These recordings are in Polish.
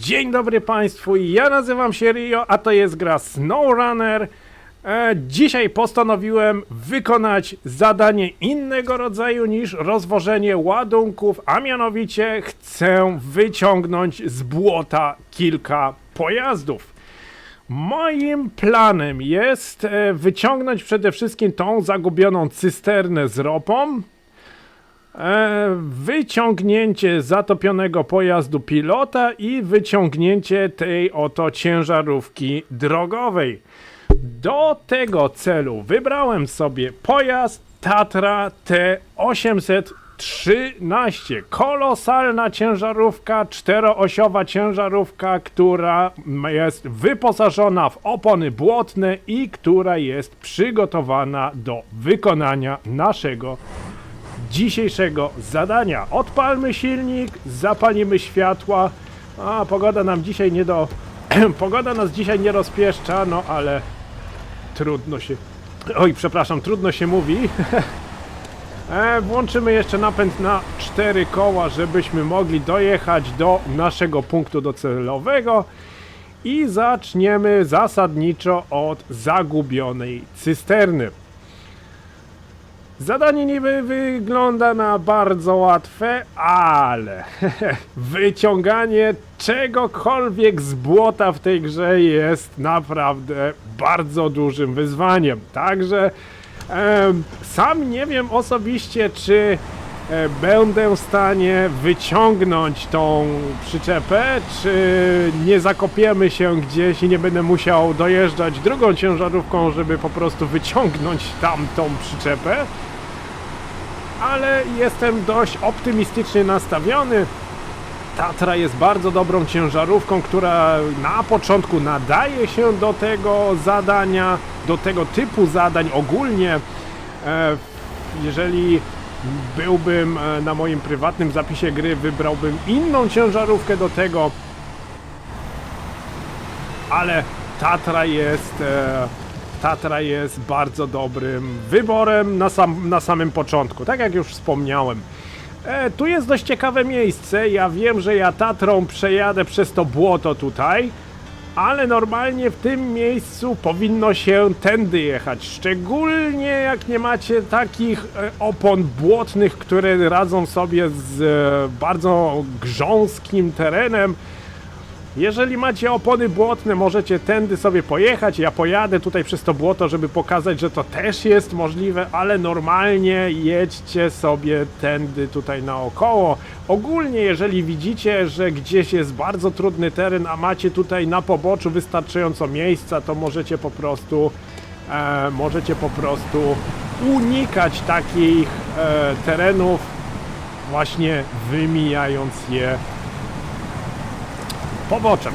Dzień dobry Państwu, ja nazywam się Rio, a to jest gra SnowRunner. Dzisiaj postanowiłem wykonać zadanie innego rodzaju niż rozwożenie ładunków, a mianowicie chcę wyciągnąć z błota kilka pojazdów. Moim planem jest wyciągnąć przede wszystkim tą zagubioną cysternę z ropą, wyciągnięcie zatopionego pojazdu pilota i wyciągnięcie tej oto ciężarówki drogowej. Do tego celu wybrałem sobie pojazd Tatra T813. Kolosalna ciężarówka, czteroosiowa ciężarówka, która jest wyposażona w opony błotne i która jest przygotowana do wykonania naszego dzisiejszego zadania. Odpalmy silnik, zapalimy światła. Pogoda nam dzisiaj pogoda nas dzisiaj nie rozpieszcza, no ale trudno się mówi. Włączymy jeszcze napęd na 4 koła, żebyśmy mogli dojechać do naszego punktu docelowego i zaczniemy zasadniczo od zagubionej cysterny. Zadanie niby wygląda na bardzo łatwe, ale wyciąganie czegokolwiek z błota w tej grze jest naprawdę bardzo dużym wyzwaniem. Także sam nie wiem osobiście, czy będę w stanie wyciągnąć tą przyczepę, czy nie zakopiemy się gdzieś i nie będę musiał dojeżdżać drugą ciężarówką, żeby po prostu wyciągnąć tamtą przyczepę. Ale jestem dość optymistycznie nastawiony. Tatra jest bardzo dobrą ciężarówką, która na początku nadaje się do tego zadania, do tego typu zadań ogólnie. Jeżeli byłbym na moim prywatnym zapisie gry, wybrałbym inną ciężarówkę do tego, ale Tatra jest bardzo dobrym wyborem na samym początku, tak jak już wspomniałem. Tu jest dość ciekawe miejsce. Ja wiem, że ja Tatrą przejadę przez to błoto tutaj, ale normalnie w tym miejscu powinno się tędy jechać. Szczególnie jak nie macie takich opon błotnych, które radzą sobie z bardzo grząskim terenem. Jeżeli macie opony błotne, możecie tędy sobie pojechać. Ja pojadę tutaj przez to błoto, żeby pokazać, że to też jest możliwe, ale normalnie jedźcie sobie tędy tutaj naokoło. Ogólnie, jeżeli widzicie, że gdzieś jest bardzo trudny teren, a macie tutaj na poboczu wystarczająco miejsca, to możecie po prostu unikać takich terenów, właśnie wymijając je poboczem.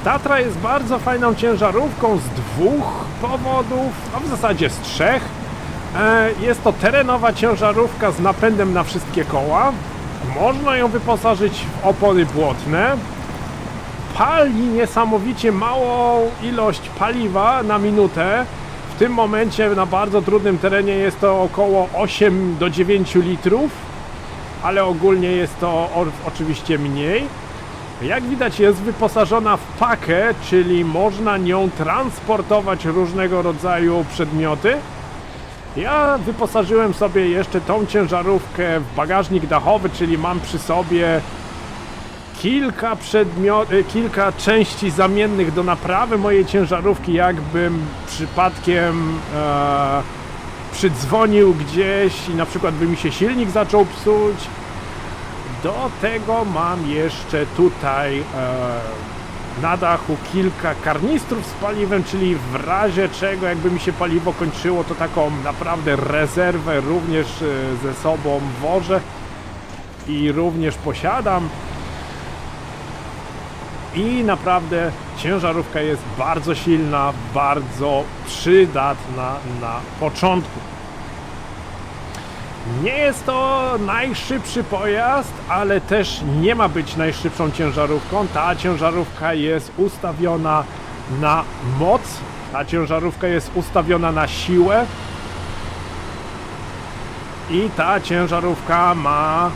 Tatra jest bardzo fajną ciężarówką z 2 powodów, a w zasadzie z 3. Jest to terenowa ciężarówka z napędem na wszystkie koła. Można ją wyposażyć w opony błotne. Pali niesamowicie małą ilość paliwa na minutę. W tym momencie na bardzo trudnym terenie jest to około 8 do 9 litrów. Ale ogólnie jest to oczywiście mniej. Jak widać, jest wyposażona w pakę, czyli można nią transportować różnego rodzaju przedmioty. Ja wyposażyłem sobie jeszcze tą ciężarówkę w bagażnik dachowy, czyli mam przy sobie kilka części zamiennych do naprawy mojej ciężarówki, jakbym przypadkiem przydzwonił gdzieś i na przykład by mi się silnik zaczął psuć. Do tego mam jeszcze tutaj na dachu kilka karnistrów z paliwem, czyli w razie czego, jakby mi się paliwo kończyło, to taką naprawdę rezerwę również ze sobą wożę i również posiadam. I naprawdę ciężarówka jest bardzo silna, bardzo przydatna na początku. Nie jest to najszybszy pojazd, ale też nie ma być najszybszą ciężarówką. Ta ciężarówka jest ustawiona na moc, ta ciężarówka jest ustawiona na siłę i ta ciężarówka ma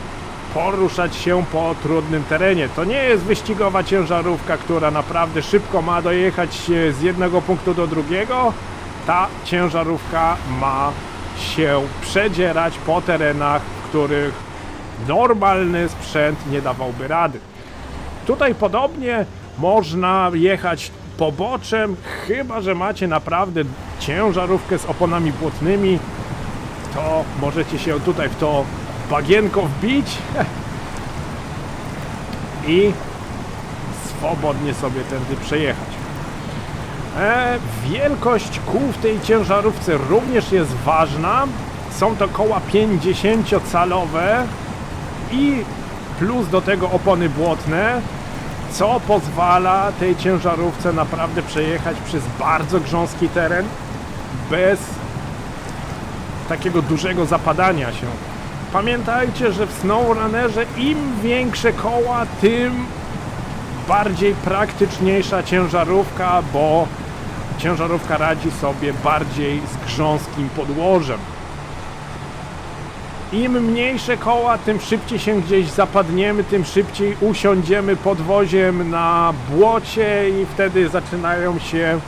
poruszać się po trudnym terenie. To nie jest wyścigowa ciężarówka, która naprawdę szybko ma dojechać z jednego punktu do drugiego. Ta ciężarówka ma się przedzierać po terenach, w których normalny sprzęt nie dawałby rady. Tutaj podobnie można jechać poboczem, chyba że macie naprawdę ciężarówkę z oponami błotnymi, to możecie się tutaj w to bagienko wbić i swobodnie sobie tędy przejechać. Wielkość kół w tej ciężarówce również jest ważna. Są to koła 50-calowe i plus do tego opony błotne, co pozwala tej ciężarówce naprawdę przejechać przez bardzo grząski teren bez takiego dużego zapadania się. Pamiętajcie, że w SnowRunnerze im większe koła, tym bardziej praktyczniejsza ciężarówka, bo ciężarówka radzi sobie bardziej z grząskim podłożem. Im mniejsze koła, tym szybciej się gdzieś zapadniemy, tym szybciej usiądziemy podwoziem na błocie i wtedy zaczynają się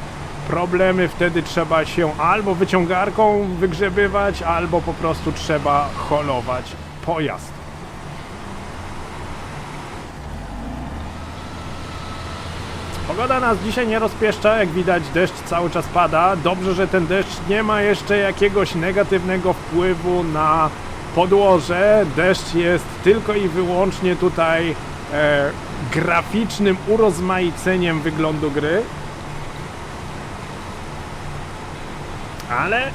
problemy. Wtedy trzeba się albo wyciągarką wygrzebywać, albo po prostu trzeba holować pojazd. Pogoda nas dzisiaj nie rozpieszcza, jak widać deszcz cały czas pada. Dobrze, że ten deszcz nie ma jeszcze jakiegoś negatywnego wpływu na podłoże. Deszcz jest tylko i wyłącznie tutaj graficznym urozmaiceniem wyglądu gry. Ale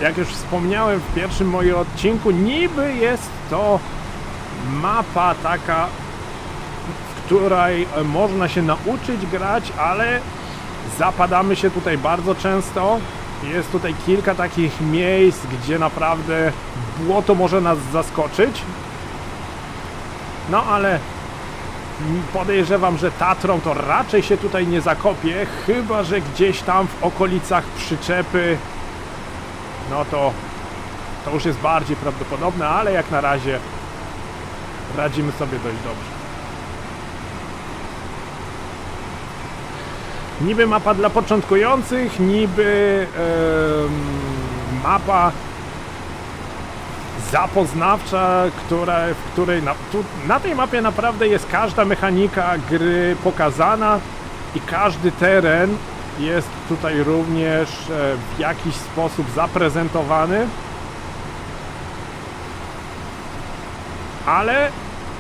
jak już wspomniałem w pierwszym moim odcinku, niby jest to mapa taka, w której można się nauczyć grać, ale zapadamy się tutaj bardzo często. Jest tutaj kilka takich miejsc, gdzie naprawdę błoto może nas zaskoczyć. No ale podejrzewam, że Tatrą to raczej się tutaj nie zakopie, chyba że gdzieś tam w okolicach przyczepy, no to już jest bardziej prawdopodobne, ale jak na razie radzimy sobie dość dobrze. Niby mapa dla początkujących, niby mapa zapoznawcza, w której na tej mapie naprawdę jest każda mechanika gry pokazana i każdy teren jest tutaj również w jakiś sposób zaprezentowany. Ale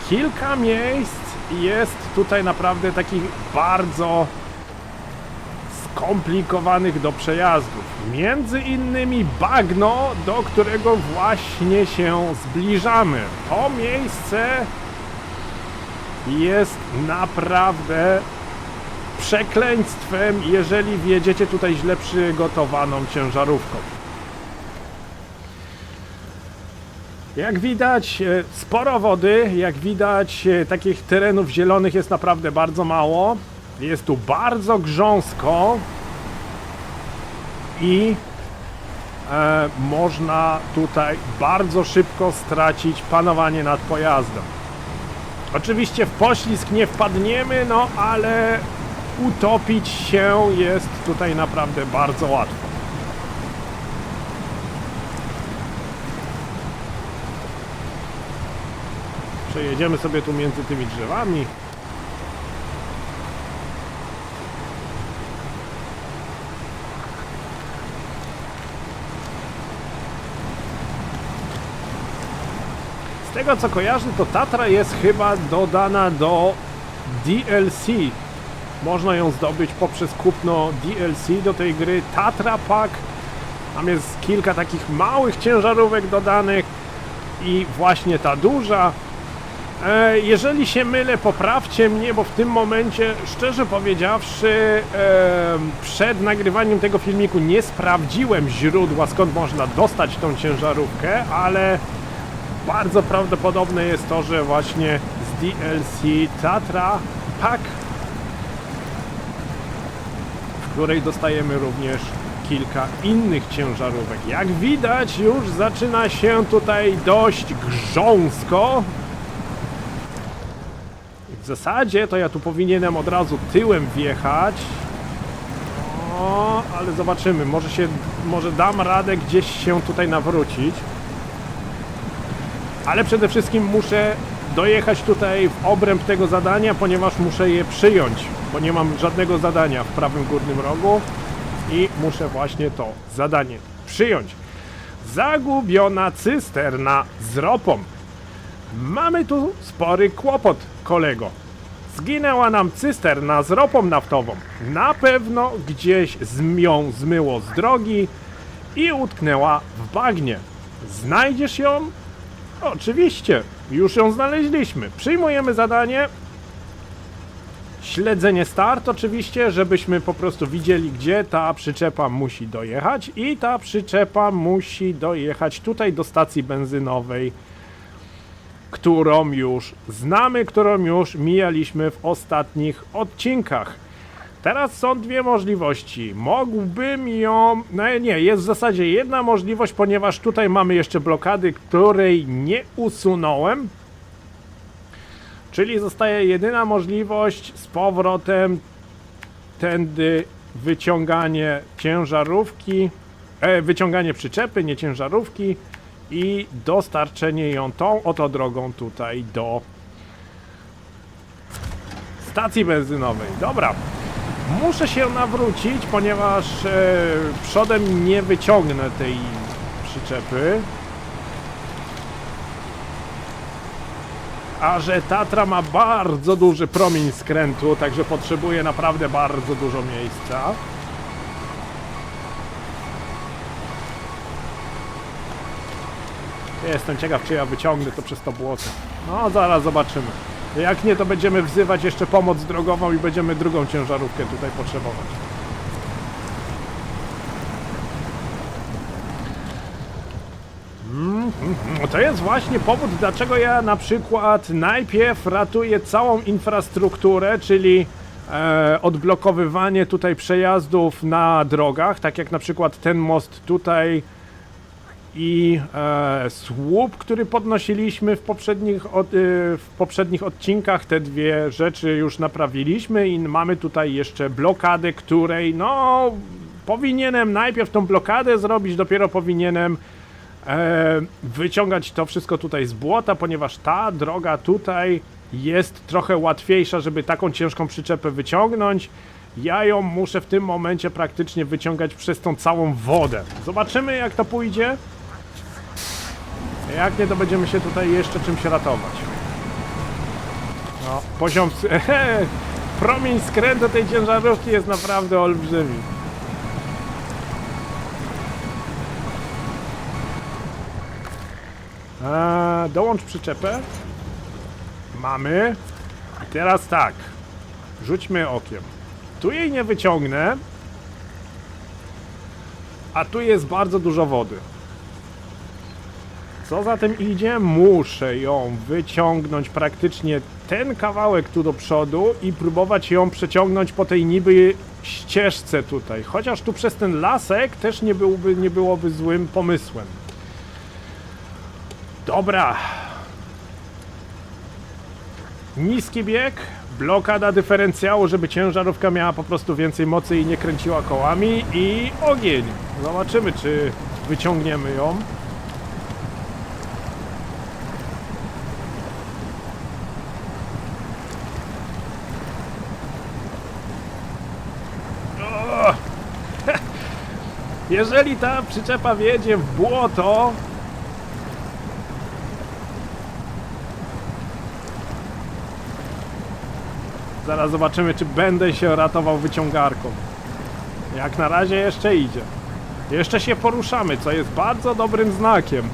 kilka miejsc jest tutaj naprawdę takich bardzo skomplikowanych do przejazdów. Między innymi bagno, do którego właśnie się zbliżamy. To miejsce jest naprawdę przekleństwem, jeżeli wjedziecie tutaj źle przygotowaną ciężarówką. Jak widać, sporo wody, jak widać, takich terenów zielonych jest naprawdę bardzo mało. Jest tu bardzo grząsko i można tutaj bardzo szybko stracić panowanie nad pojazdem. Oczywiście w poślizg nie wpadniemy, no ale utopić się jest tutaj naprawdę bardzo łatwo. Przejedziemy sobie tu między tymi drzewami. Z tego co kojarzę, to Tatra jest chyba dodana do DLC. Można ją zdobyć poprzez kupno DLC do tej gry Tatra Pack. Tam jest kilka takich małych ciężarówek dodanych i właśnie ta duża. Jeżeli się mylę, poprawcie mnie, bo w tym momencie, szczerze powiedziawszy, przed nagrywaniem tego filmiku nie sprawdziłem źródła, skąd można dostać tą ciężarówkę, ale bardzo prawdopodobne jest to, że właśnie z DLC Tatra Pack, w której dostajemy również kilka innych ciężarówek. Jak widać, już zaczyna się tutaj dość grząsko. W zasadzie to ja tu powinienem od razu tyłem wjechać. O, ale zobaczymy, może dam radę gdzieś się tutaj nawrócić. Ale przede wszystkim muszę dojechać tutaj w obręb tego zadania, ponieważ muszę je przyjąć, bo nie mam żadnego zadania w prawym górnym rogu i muszę właśnie to zadanie przyjąć. Zagubiona cysterna z ropą. Mamy tu spory kłopot, kolego. Zginęła nam cysterna z ropą naftową. Na pewno gdzieś ją zmyło z drogi i utknęła w bagnie. Znajdziesz ją? Oczywiście, już ją znaleźliśmy. Przyjmujemy zadanie. Śledzenie start oczywiście, żebyśmy po prostu widzieli, gdzie ta przyczepa musi dojechać. I ta przyczepa musi dojechać tutaj do stacji benzynowej, którą już znamy, którą już mijaliśmy w ostatnich odcinkach. Teraz są dwie możliwości. Mógłbym ją... No nie, jest w zasadzie jedna możliwość, ponieważ tutaj mamy jeszcze blokady, której nie usunąłem. Czyli zostaje jedyna możliwość z powrotem tędy wyciąganie ciężarówki, wyciąganie przyczepy, nie ciężarówki i dostarczenie ją tą oto drogą tutaj do stacji benzynowej. Dobra. Muszę się nawrócić, ponieważ przodem nie wyciągnę tej przyczepy. A że Tatra ma bardzo duży promień skrętu, także potrzebuje naprawdę bardzo dużo miejsca. Jestem ciekaw, czy ja wyciągnę to przez to błoto. No, zaraz zobaczymy. Jak nie, to będziemy wzywać jeszcze pomoc drogową i będziemy drugą ciężarówkę tutaj potrzebować. To jest właśnie powód, dlaczego ja na przykład najpierw ratuję całą infrastrukturę, czyli odblokowywanie tutaj przejazdów na drogach, tak jak na przykład ten most tutaj i słup, który podnosiliśmy w poprzednich odcinkach. Te dwie rzeczy już naprawiliśmy i mamy tutaj jeszcze blokadę, której no powinienem najpierw tą blokadę zrobić, dopiero powinienem wyciągać to wszystko tutaj z błota, ponieważ ta droga tutaj jest trochę łatwiejsza, żeby taką ciężką przyczepę wyciągnąć. Ja ją muszę w tym momencie praktycznie wyciągać przez tą całą wodę. Zobaczymy, jak to pójdzie. Jak nie, to będziemy się tutaj jeszcze czymś ratować. No, poziom... promień skrętu tej ciężarówki jest naprawdę olbrzymi. Dołącz przyczepę. Mamy. I teraz tak. Rzućmy okiem. Tu jej nie wyciągnę. A tu jest bardzo dużo wody. Co za tym idzie? Muszę ją wyciągnąć praktycznie ten kawałek tu do przodu i próbować ją przeciągnąć po tej niby ścieżce tutaj. Chociaż tu przez ten lasek też nie byłoby złym pomysłem. Dobra. Niski bieg, blokada dyferencjału, żeby ciężarówka miała po prostu więcej mocy i nie kręciła kołami i ogień. Zobaczymy, czy wyciągniemy ją. Jeżeli ta przyczepa wjedzie w błoto, zaraz zobaczymy, czy będę się ratował wyciągarką. Jak na razie jeszcze idzie. Jeszcze się poruszamy, co jest bardzo dobrym znakiem.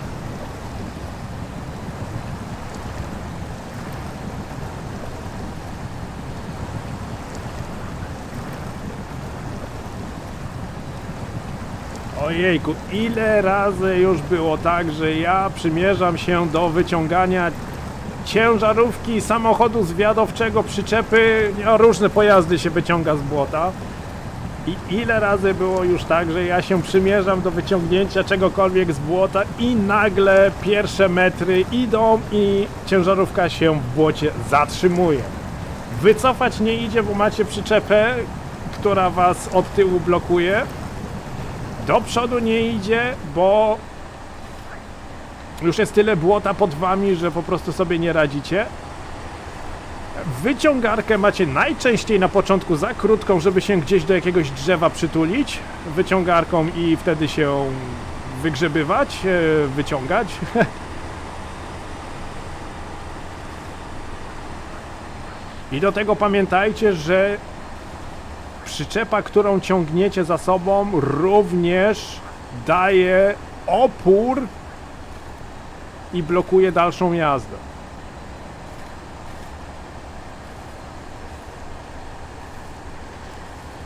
Ojejku, ile razy już było tak, że ja przymierzam się do wyciągania ciężarówki, samochodu zwiadowczego, przyczepy, różne pojazdy się wyciąga z błota. I ile razy było już tak, że ja się przymierzam do wyciągnięcia czegokolwiek z błota i nagle pierwsze metry idą i ciężarówka się w błocie zatrzymuje. Wycofać nie idzie, bo macie przyczepę, która was od tyłu blokuje. Do przodu nie idzie, bo już jest tyle błota pod wami, że po prostu sobie nie radzicie. Wyciągarkę macie najczęściej na początku za krótką, żeby się gdzieś do jakiegoś drzewa przytulić wyciągarką i wtedy się wygrzebywać, wyciągać. I do tego pamiętajcie, że przyczepa, którą ciągniecie za sobą, również daje opór i blokuje dalszą jazdę.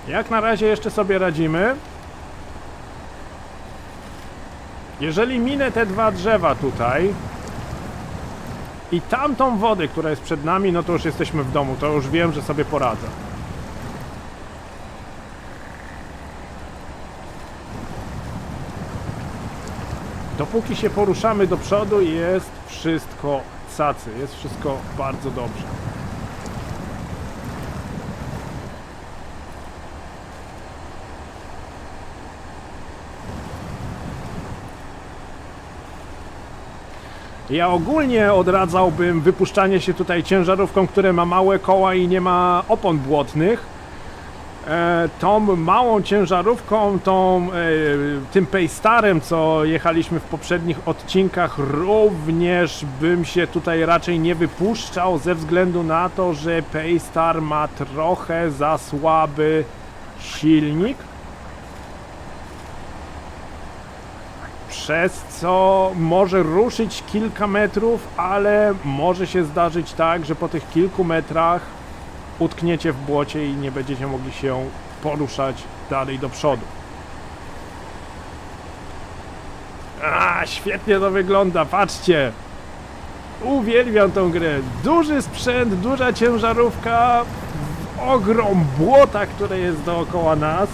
Jak na razie jeszcze sobie radzimy. Jeżeli minę te dwa drzewa tutaj i tamtą wodę, która jest przed nami, no to już jesteśmy w domu, to już wiem, że sobie poradzę. Dopóki się poruszamy do przodu, jest wszystko cacy, jest wszystko bardzo dobrze. Ja ogólnie odradzałbym wypuszczanie się tutaj ciężarówką, które ma małe koła i nie ma opon błotnych. Tą małą ciężarówką, tym Paystarem, co jechaliśmy w poprzednich odcinkach, również bym się tutaj raczej nie wypuszczał, ze względu na to, że Paystar ma trochę za słaby silnik. Przez co może ruszyć kilka metrów, ale może się zdarzyć tak, że po tych kilku metrach utkniecie w błocie i nie będziecie mogli się poruszać dalej do przodu. Świetnie to wygląda, patrzcie! Uwielbiam tą grę. Duży sprzęt, duża ciężarówka, ogrom błota, które jest dookoła nas,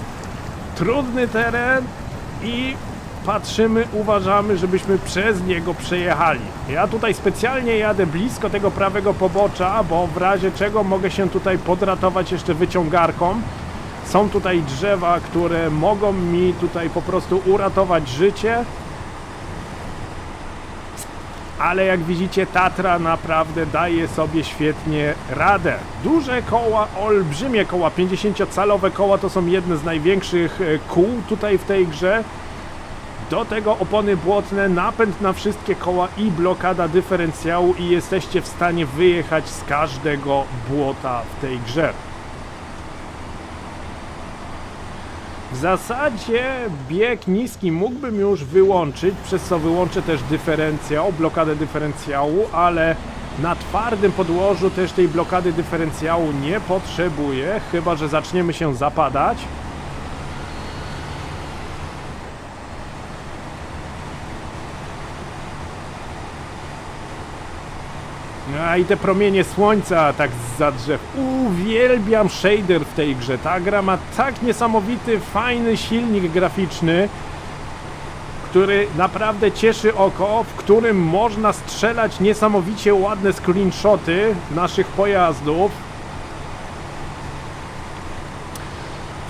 trudny teren i patrzymy, uważamy, żebyśmy przez niego przejechali. Ja tutaj specjalnie jadę blisko tego prawego pobocza, bo w razie czego mogę się tutaj podratować jeszcze wyciągarką. Są tutaj drzewa, które mogą mi tutaj po prostu uratować życie. Ale jak widzicie, Tatra naprawdę daje sobie świetnie radę. Duże koła, olbrzymie koła, 50-calowe koła to są jedne z największych kół tutaj w tej grze. Do tego opony błotne, napęd na wszystkie koła i blokada dyferencjału i jesteście w stanie wyjechać z każdego błota w tej grze. W zasadzie bieg niski mógłbym już wyłączyć, przez co wyłączę też dyferencjał, blokadę dyferencjału, ale na twardym podłożu też tej blokady dyferencjału nie potrzebuję, chyba że zaczniemy się zapadać. I te promienie słońca tak zza drzew. Uwielbiam shader w tej grze. Ta gra ma tak niesamowity, fajny silnik graficzny, który naprawdę cieszy oko, w którym można strzelać niesamowicie ładne screenshoty naszych pojazdów.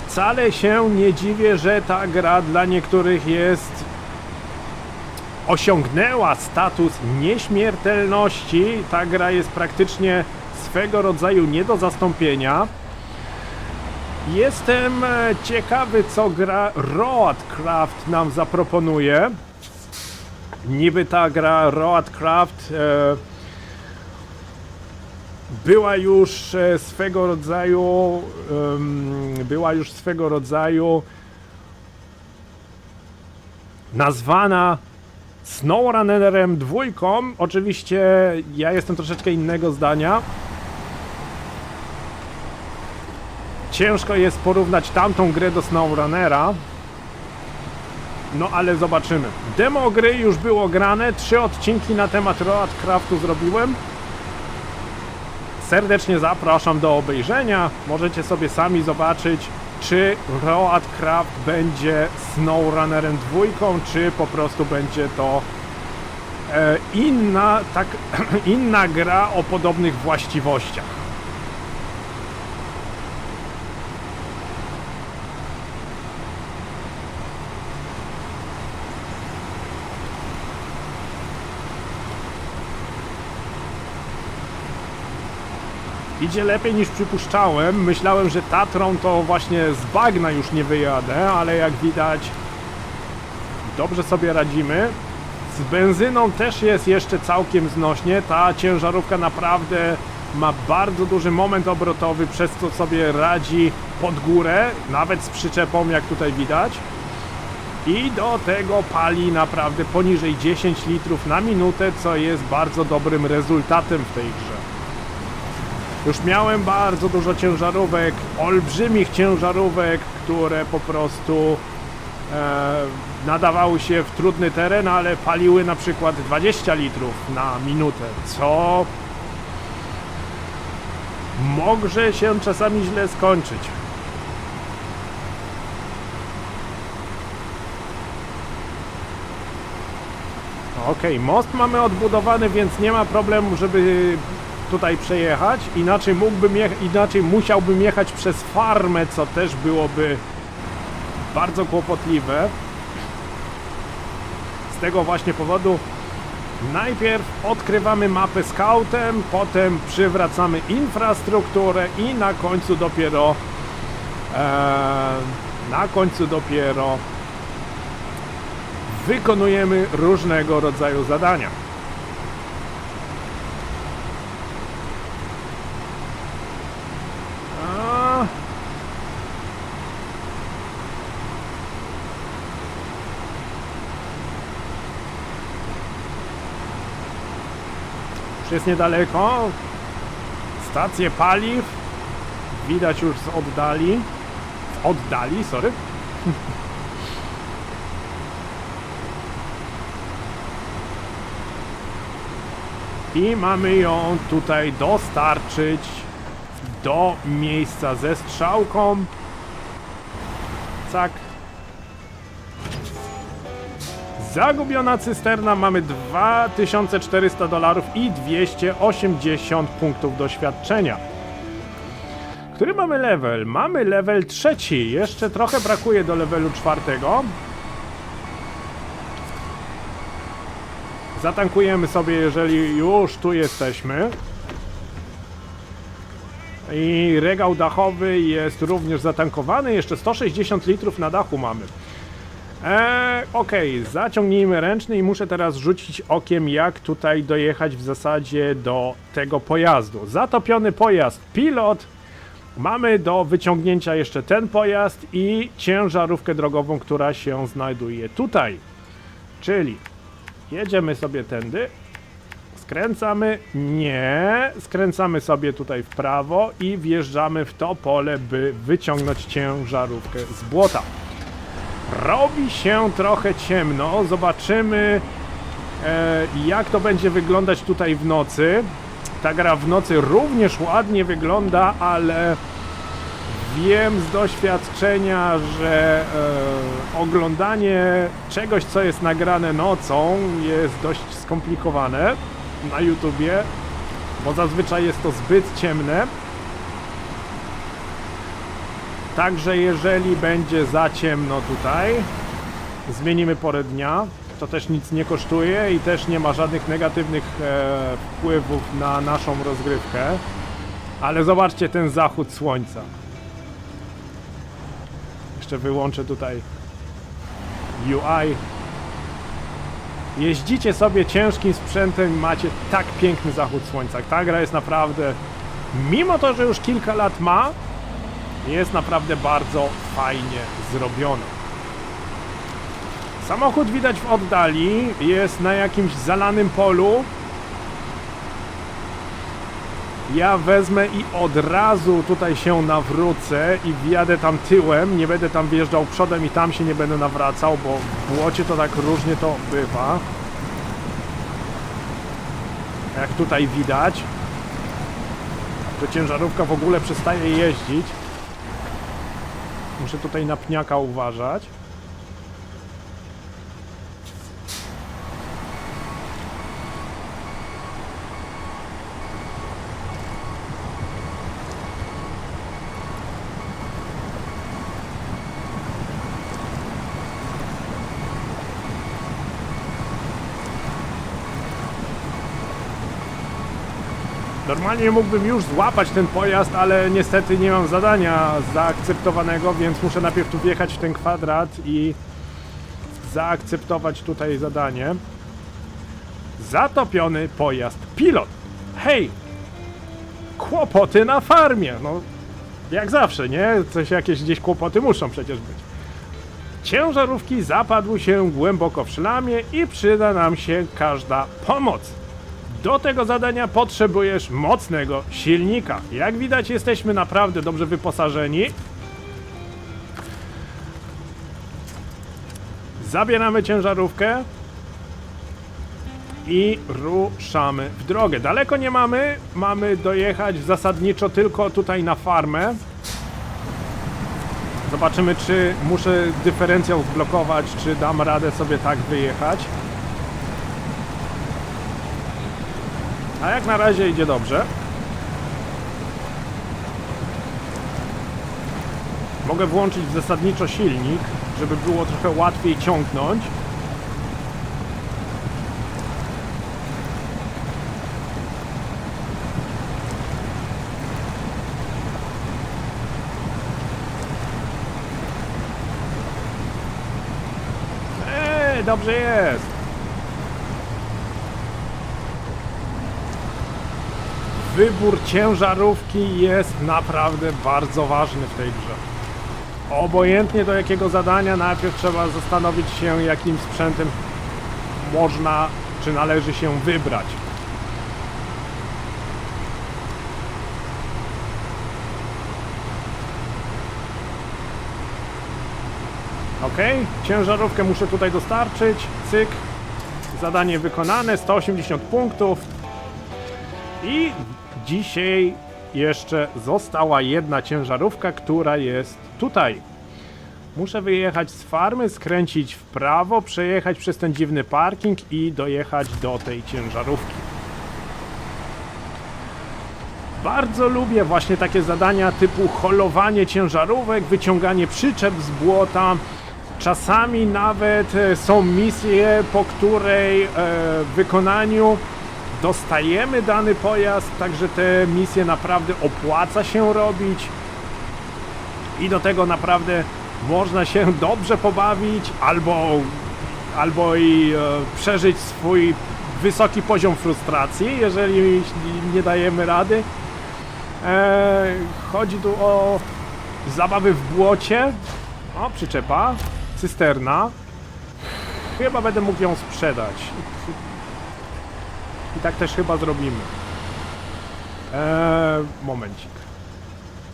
Wcale się nie dziwię, że ta gra dla niektórych osiągnęła status nieśmiertelności. Ta gra jest praktycznie swego rodzaju nie do zastąpienia. Jestem ciekawy, co gra Roadcraft nam zaproponuje. Niby ta gra Roadcraft była już swego rodzaju nazwana SnowRunnerem 2. Oczywiście ja jestem troszeczkę innego zdania. Ciężko jest porównać tamtą grę do SnowRunnera. No ale zobaczymy. Demo gry już było grane, 3 odcinki na temat Roadcraftu zrobiłem. Serdecznie zapraszam do obejrzenia. Możecie sobie sami zobaczyć, czy Roadcraft będzie SnowRunnerem 2, czy po prostu będzie to inna gra o podobnych właściwościach. Idzie lepiej niż przypuszczałem. Myślałem, że Tatrą to właśnie z bagna już nie wyjadę, ale jak widać dobrze sobie radzimy. Z benzyną też jest jeszcze całkiem znośnie. Ta ciężarówka naprawdę ma bardzo duży moment obrotowy, przez co sobie radzi pod górę, nawet z przyczepą, jak tutaj widać. I do tego pali naprawdę poniżej 10 litrów na minutę, co jest bardzo dobrym rezultatem w tej grze. Już miałem bardzo dużo ciężarówek, olbrzymich ciężarówek, które po prostu nadawały się w trudny teren, ale paliły na przykład 20 litrów na minutę, co może się czasami źle skończyć. Okej, most mamy odbudowany, więc nie ma problemu, żeby tutaj przejechać. Inaczej musiałbym jechać przez farmę, co też byłoby bardzo kłopotliwe. Z tego właśnie powodu najpierw odkrywamy mapę scoutem, potem przywracamy infrastrukturę i na końcu dopiero wykonujemy różnego rodzaju zadania. Już jest niedaleko. Stacje paliw widać już z oddali, sorry. I mamy ją tutaj dostarczyć do miejsca ze strzałką. Cak. Zagubiona cysterna, mamy $2400 i 280 punktów doświadczenia. Który mamy level? Mamy level 3. Jeszcze trochę brakuje do levelu 4. Zatankujemy sobie, jeżeli już tu jesteśmy. I regał dachowy jest również zatankowany. Jeszcze 160 litrów na dachu mamy. Okej, zaciągnijmy ręczny i muszę teraz rzucić okiem, jak tutaj dojechać w zasadzie do tego pojazdu. Zatopiony pojazd, pilot. Mamy do wyciągnięcia jeszcze ten pojazd i ciężarówkę drogową, która się znajduje tutaj. Czyli jedziemy sobie tędy. Skręcamy, nie, skręcamy sobie tutaj w prawo i wjeżdżamy w to pole, by wyciągnąć ciężarówkę z błota. Robi się trochę ciemno, zobaczymy jak to będzie wyglądać tutaj w nocy. Ta gra w nocy również ładnie wygląda, ale wiem z doświadczenia, że oglądanie czegoś, co jest nagrane nocą, jest dość skomplikowane na YouTubie, bo zazwyczaj jest to zbyt ciemne. Także jeżeli będzie za ciemno tutaj, zmienimy porę dnia. To też nic nie kosztuje i też nie ma żadnych negatywnych wpływów na naszą rozgrywkę. Ale zobaczcie ten zachód słońca. Jeszcze wyłączę tutaj UI. Jeździcie sobie ciężkim sprzętem i macie tak piękny zachód słońca. Ta gra jest naprawdę, mimo to, że już kilka lat ma, jest naprawdę bardzo fajnie zrobiona. Samochód widać w oddali, jest na jakimś zalanym polu. Ja wezmę i od razu tutaj się nawrócę i wjadę tam tyłem, nie będę tam wjeżdżał przodem i tam się nie będę nawracał, bo w błocie to tak różnie to bywa. Jak tutaj widać, to ciężarówka w ogóle przestaje jeździć. Muszę tutaj na pniaka uważać. Normalnie mógłbym już złapać ten pojazd, ale niestety nie mam zadania zaakceptowanego, więc muszę najpierw tu wjechać w ten kwadrat i zaakceptować tutaj zadanie. Zatopiony pojazd pilot. Hej! Kłopoty na farmie! No, jak zawsze, nie? Jakieś gdzieś kłopoty muszą przecież być. Ciężarówki zapadły się głęboko w szlamie i przyda nam się każda pomoc. Do tego zadania potrzebujesz mocnego silnika. Jak widać, jesteśmy naprawdę dobrze wyposażeni. Zabieramy ciężarówkę i ruszamy w drogę. Daleko nie mamy, mamy dojechać zasadniczo tylko tutaj na farmę. Zobaczymy, czy muszę dyferencjał zblokować, czy dam radę sobie tak wyjechać. A jak na razie idzie dobrze. Mogę włączyć zasadniczo silnik, żeby było trochę łatwiej ciągnąć. Dobrze jest. Wybór ciężarówki jest naprawdę bardzo ważny w tej grze. Obojętnie do jakiego zadania, najpierw trzeba zastanowić się, jakim sprzętem można, czy należy się wybrać. Ok, ciężarówkę muszę tutaj dostarczyć. Cyk. Zadanie wykonane, 180 punktów. I dzisiaj jeszcze została jedna ciężarówka, która jest tutaj. Muszę wyjechać z farmy, skręcić w prawo, przejechać przez ten dziwny parking i dojechać do tej ciężarówki. Bardzo lubię właśnie takie zadania typu holowanie ciężarówek, wyciąganie przyczep z błota. Czasami nawet są misje, po której wykonaniu dostajemy dany pojazd, także te misje naprawdę opłaca się robić i do tego naprawdę można się dobrze pobawić albo i przeżyć swój wysoki poziom frustracji, jeżeli nie dajemy rady. Chodzi tu o zabawy w błocie. O, przyczepa, cysterna. Chyba będę mógł ją sprzedać. I tak też chyba zrobimy. Momencik.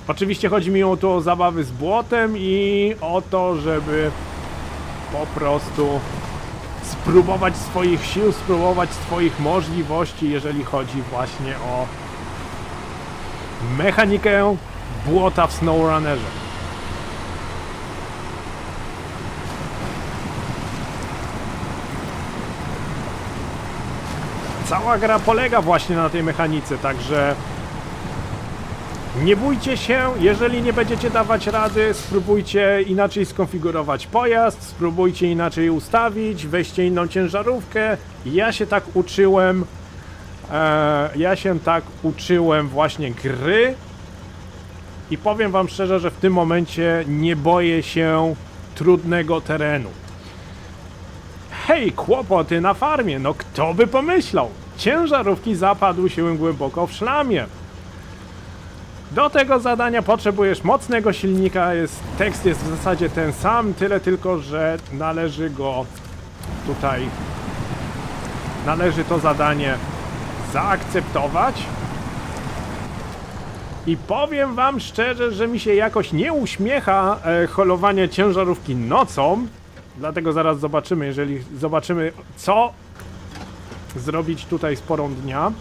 Oczywiście chodzi mi tu o zabawy z błotem i o to, żeby po prostu spróbować swoich sił, spróbować swoich możliwości, jeżeli chodzi właśnie o mechanikę błota w SnowRunnerze. Cała gra polega właśnie na tej mechanice, także nie bójcie się, jeżeli nie będziecie dawać rady, spróbujcie inaczej skonfigurować pojazd, spróbujcie inaczej ustawić, weźcie inną ciężarówkę. Ja się tak uczyłem właśnie gry i powiem wam szczerze, że w tym momencie nie boję się trudnego terenu. Hej, kłopoty na farmie, no kto by pomyślał? Ciężarówki zapadły się głęboko w szlamie. Do tego zadania potrzebujesz mocnego silnika, tekst jest w zasadzie ten sam, tyle tylko, że należy to zadanie zaakceptować. I powiem wam szczerze, że mi się jakoś nie uśmiecha holowanie ciężarówki nocą, dlatego zaraz zobaczymy, zobaczymy co zrobić tutaj z porą dnia.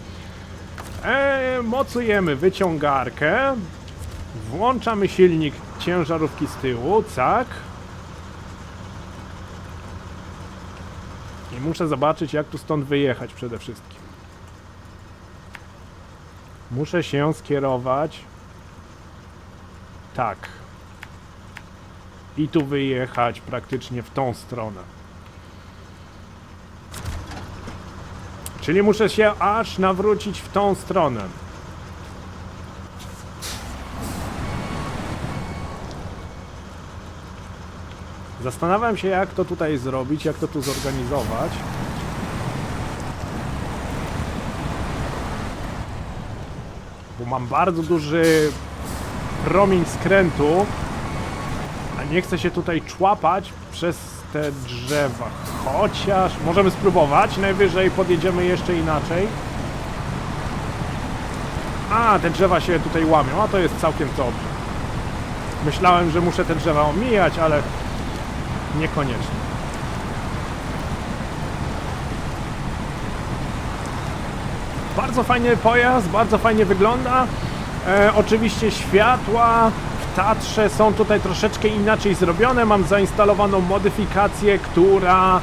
Mocujemy wyciągarkę, włączamy silnik ciężarówki z tyłu, tak. I muszę zobaczyć, jak tu stąd wyjechać przede wszystkim. Muszę się skierować. Tak. I tu wyjechać praktycznie w tą stronę. Czyli muszę się aż nawrócić w tą stronę. Zastanawiam się, jak to tutaj zrobić, jak to tu zorganizować. Bo mam bardzo duży promień skrętu, a nie chcę się tutaj człapać przez te drzewa. Chociaż możemy spróbować, najwyżej podjedziemy jeszcze inaczej. A, te drzewa się tutaj łamią, a to jest całkiem dobrze. Myślałem, że muszę te drzewa omijać, ale niekoniecznie. Bardzo fajny pojazd, bardzo fajnie wygląda. Oczywiście światła w Tatrze są tutaj troszeczkę inaczej zrobione. Mam zainstalowaną modyfikację, która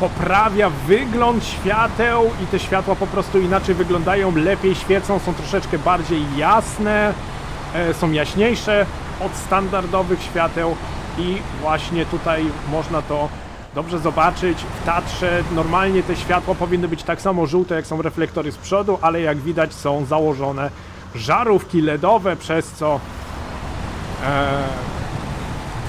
poprawia wygląd świateł i te światła po prostu inaczej wyglądają, lepiej świecą, są troszeczkę bardziej jasne, są jaśniejsze od standardowych świateł i właśnie tutaj można to dobrze zobaczyć. W Tatrze normalnie te światła powinny być tak samo żółte, jak są reflektory z przodu, ale jak widać są założone żarówki LEDowe, przez co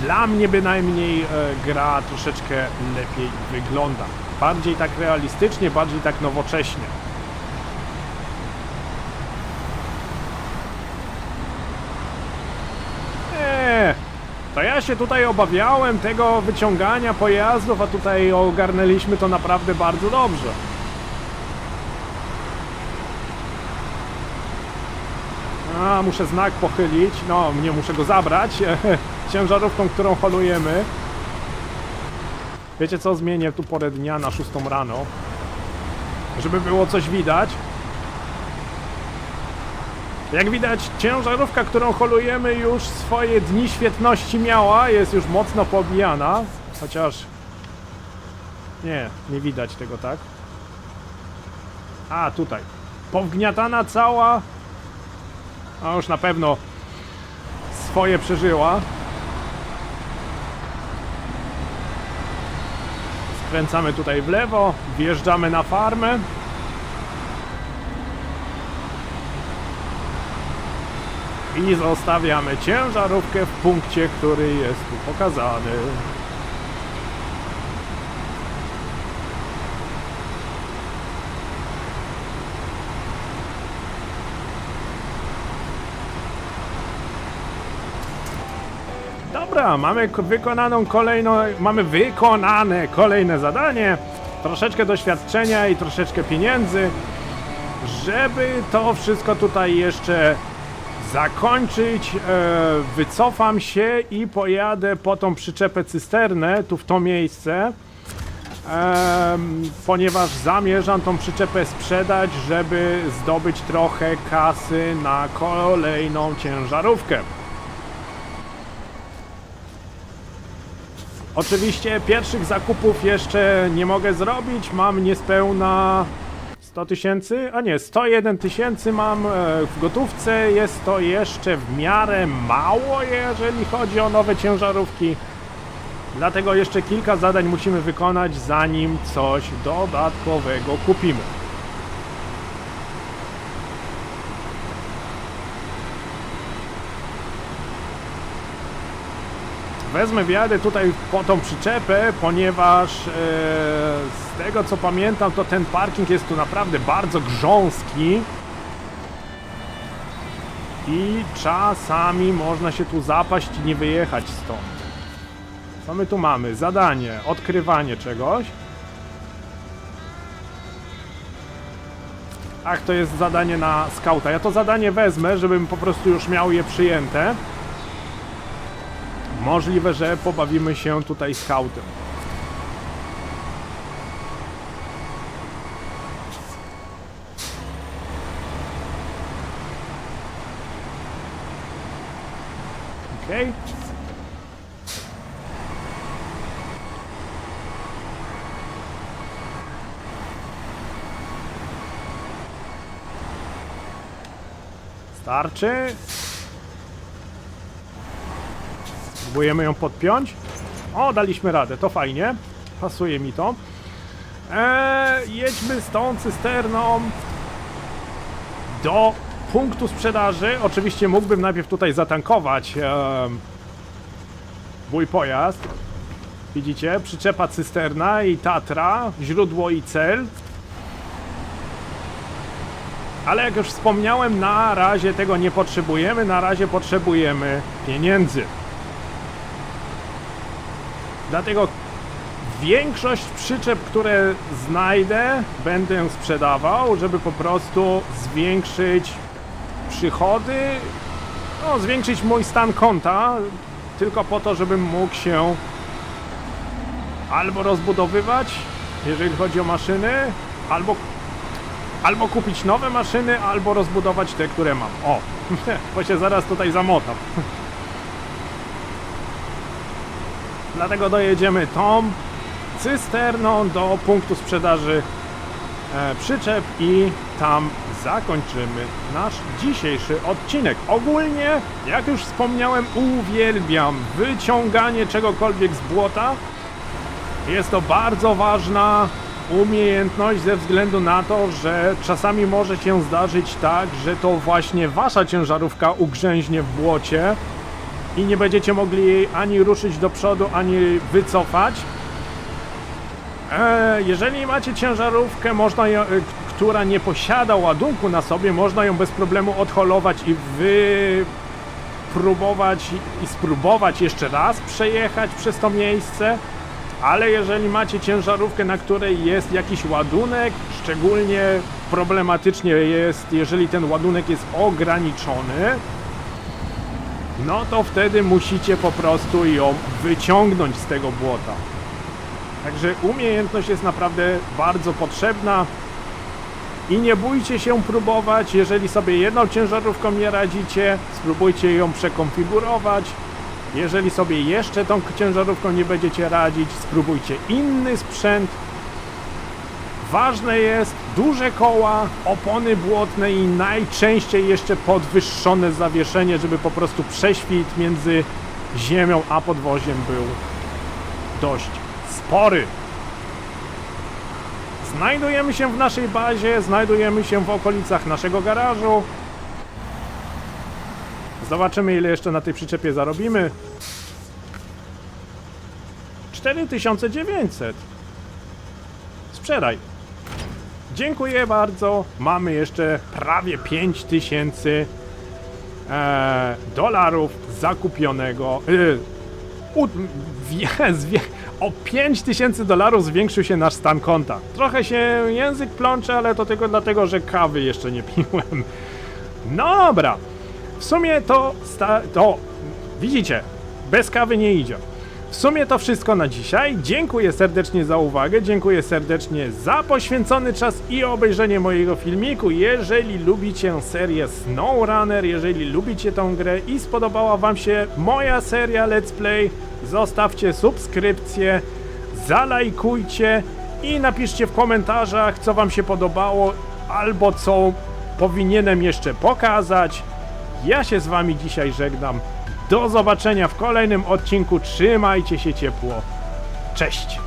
dla mnie bynajmniej gra troszeczkę lepiej wygląda. Bardziej tak realistycznie, bardziej tak nowocześnie. To ja się tutaj obawiałem tego wyciągania pojazdów, a tutaj ogarnęliśmy to naprawdę bardzo dobrze. A, muszę znak pochylić. No, nie muszę go zabrać. Ciężarówką, którą holujemy. Wiecie co? Zmienię tu porę dnia na 6 rano. Żeby było coś widać. Jak widać, ciężarówka, którą holujemy, już swoje dni świetności miała. Jest już mocno poobijana. Chociaż... nie widać tego, tak? A, tutaj. Powgniatana cała. A już na pewno swoje przeżyła. Skręcamy tutaj w lewo, wjeżdżamy na farmę. I zostawiamy ciężarówkę w punkcie, który jest tu pokazany. Dobra, mamy wykonane kolejne zadanie, troszeczkę doświadczenia i troszeczkę pieniędzy, żeby to wszystko tutaj jeszcze zakończyć. Wycofam się i pojadę po tą przyczepę cysternę, tu w to miejsce, ponieważ zamierzam tą przyczepę sprzedać, żeby zdobyć trochę kasy na kolejną ciężarówkę. Oczywiście pierwszych zakupów jeszcze nie mogę zrobić, mam niespełna 100 tysięcy, a nie, 101 tysięcy mam w gotówce, jest to jeszcze w miarę mało, jeżeli chodzi o nowe ciężarówki. Dlatego jeszcze kilka zadań musimy wykonać, zanim coś dodatkowego kupimy. Wjadę tutaj po tą przyczepę, ponieważ z tego co pamiętam, to ten parking jest tu naprawdę bardzo grząski i czasami można się tu zapaść i nie wyjechać stąd. Co my tu mamy? Zadanie, odkrywanie czegoś. Ach, to jest zadanie na skauta. Ja to zadanie wezmę, żebym po prostu już miał je przyjęte. Możliwe, że pobawimy się tutaj skautem. Okej. Starczy. Spróbujemy ją podpiąć. O, daliśmy radę, to fajnie. Pasuje mi to. Jedźmy z tą cysterną do punktu sprzedaży. Oczywiście mógłbym najpierw tutaj zatankować mój pojazd. Widzicie? Przyczepa cysterna i Tatra, źródło i cel. Ale jak już wspomniałem, na razie tego nie potrzebujemy, na razie potrzebujemy pieniędzy. Dlatego większość przyczep, które znajdę, będę sprzedawał, żeby po prostu zwiększyć przychody, no zwiększyć mój stan konta, tylko po to, żebym mógł się albo rozbudowywać, jeżeli chodzi o maszyny, albo kupić nowe maszyny, albo rozbudować te, które mam. O, bo się zaraz tutaj zamotam. Dlatego dojedziemy tą cysterną do punktu sprzedaży przyczep i tam zakończymy nasz dzisiejszy odcinek. Ogólnie, jak już wspomniałem, uwielbiam wyciąganie czegokolwiek z błota. Jest to bardzo ważna umiejętność ze względu na to, że czasami może się zdarzyć tak, że to właśnie wasza ciężarówka ugrzęźnie w błocie i nie będziecie mogli jej ani ruszyć do przodu, ani wycofać. Jeżeli macie ciężarówkę, która nie posiada ładunku na sobie, można ją bez problemu odholować i spróbować jeszcze raz przejechać przez to miejsce. Ale jeżeli macie ciężarówkę, na której jest jakiś ładunek, szczególnie problematycznie jest, jeżeli ten ładunek jest ograniczony, no to wtedy musicie po prostu ją wyciągnąć z tego błota. Także umiejętność jest naprawdę bardzo potrzebna i nie bójcie się próbować. Jeżeli sobie jedną ciężarówką nie radzicie, spróbujcie ją przekonfigurować. Jeżeli sobie jeszcze tą ciężarówką nie będziecie radzić, spróbujcie inny sprzęt. Ważne jest duże koła, opony błotne i najczęściej jeszcze podwyższone zawieszenie, żeby po prostu prześwit między ziemią a podwoziem był dość spory. Znajdujemy się w naszej bazie, znajdujemy się w okolicach naszego garażu. Zobaczymy, ile jeszcze na tej przyczepie zarobimy. 4900. Sprzedaj. Dziękuję bardzo. Mamy jeszcze prawie 5000 dolarów zakupionego. O 5000 dolarów zwiększył się nasz stan konta. Trochę się język plącze, ale to tylko dlatego, że kawy jeszcze nie piłem. No dobra. W sumie to widzicie, bez kawy nie idzie. W sumie to wszystko na dzisiaj. Dziękuję serdecznie za uwagę, dziękuję serdecznie za poświęcony czas i obejrzenie mojego filmiku. Jeżeli lubicie serię SnowRunner, jeżeli lubicie tą grę i spodobała wam się moja seria Let's Play, zostawcie subskrypcję, zalajkujcie i napiszcie w komentarzach, co wam się podobało albo co powinienem jeszcze pokazać. Ja się z wami dzisiaj żegnam. Do zobaczenia w kolejnym odcinku. Trzymajcie się ciepło. Cześć!